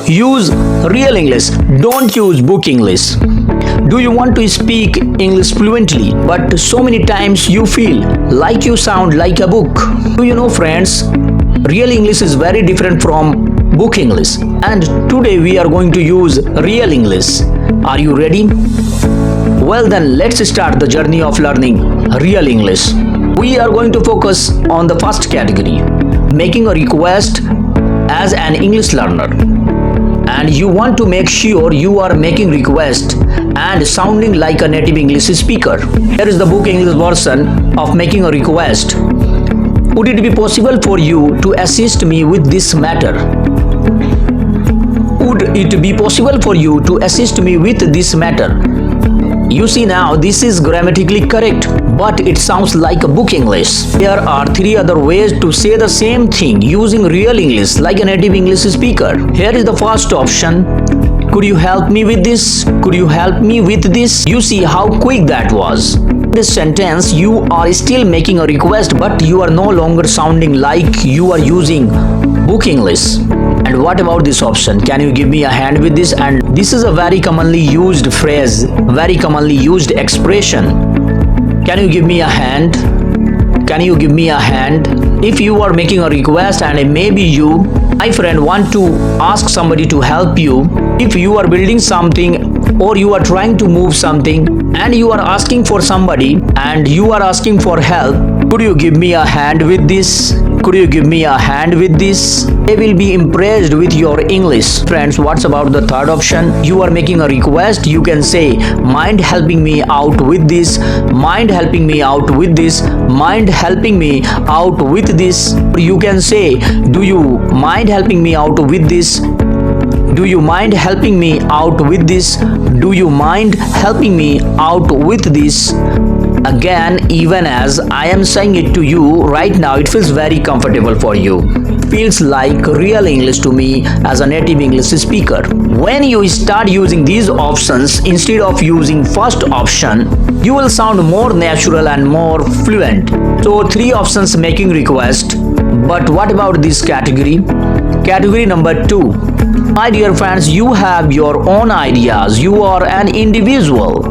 Use real English, don't use book English. Do you want to speak English fluently, but so many times you feel like you sound like a book? Do you know, friends, real English is very different from book English, and today we are going to use real English. Are you ready? Well then, let's start the journey of learning real English. We are going to focus on the first category, making a request as an English learner. And you want to make sure you are making request and sounding like a native English speaker. Here is the book English version of making a request. Would it be possible for you to assist me with this matter? Would it be possible for you to assist me with this matter? You see now, this is grammatically correct, but it sounds like a book English. There are three other ways to say the same thing using real English like a native English speaker. Here is the first option. Could you help me with this? Could you help me with this? You see how quick that was. In this sentence, you are still making a request, but you are no longer sounding like you are using book English. And what about this option? Can you give me a hand with this? And this is a very commonly used phrase, very commonly used expression. Can you give me a hand? Can you give me a hand? If you are making a request and maybe you, my friend, want to ask somebody to help you, if you are building something or you are trying to move something and you are asking for somebody and you are asking for help, could you give me a hand with this? Could you give me a hand with this? They will be impressed with your English. Friends, what's about the third option? You are making a request. You can say, mind helping me out with this? Mind helping me out with this? Mind helping me out with this? You can say, do you mind helping me out with this? Do you mind helping me out with this? Do you mind helping me out with this? Again, even as I am saying it to you right now, it feels very comfortable for you. Feels like real English to me as a native English speaker. When you start using these options instead of using first option, you will sound more natural and more fluent. So 3 options making request. But what about this category? Category number 2. My dear friends, you have your own ideas. You are an individual,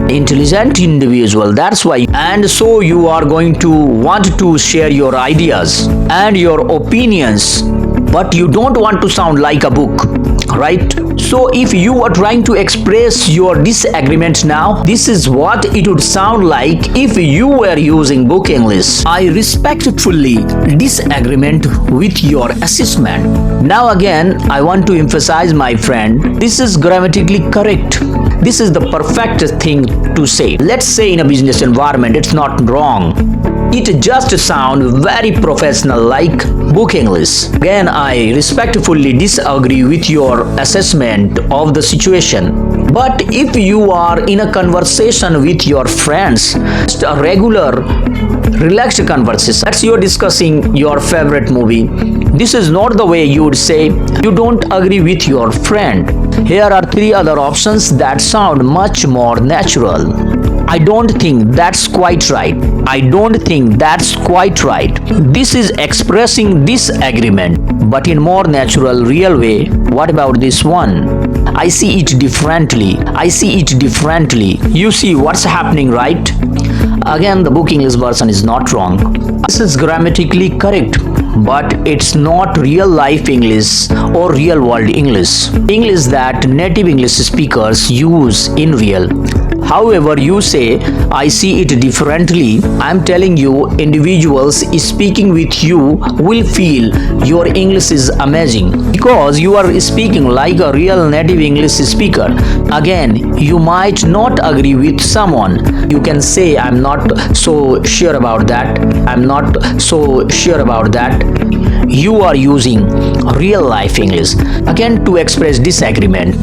intelligent individual, that's why, and so you are going to want to share your ideas and your opinions, but you don't want to sound like a book, right? So if you are trying to express your disagreement now, this is what it would sound like if you were using book English. I respectfully disagreement with your assessment. Now again, I want to emphasize, my friend, this is grammatically correct. This is the perfect thing to say. Let's say in a business environment, it's not wrong. It just sounds very professional like book English. Again, I respectfully disagree with your assessment of the situation. But if you are in a conversation with your friends, just a regular, relaxed conversation, let's you are discussing your favorite movie, this is not the way you would say you don't agree with your friend. Here are 3 other options that sound much more natural. I don't think that's quite right. I don't think that's quite right. This is expressing disagreement, but in more natural, real way. What about this one? I see it differently. I see it differently. You see what's happening, right? Again, the book English version is not wrong. This is grammatically correct, but it's not real life English or real world English. English that native English speakers use in real. However, you say, I see it differently. I'm telling you, individuals speaking with you will feel your English is amazing because you are speaking like a real native English speaker. Again, you might not agree with someone. You can say, I'm not so sure about that. I'm not so sure about that. You are using real life English again to express disagreement.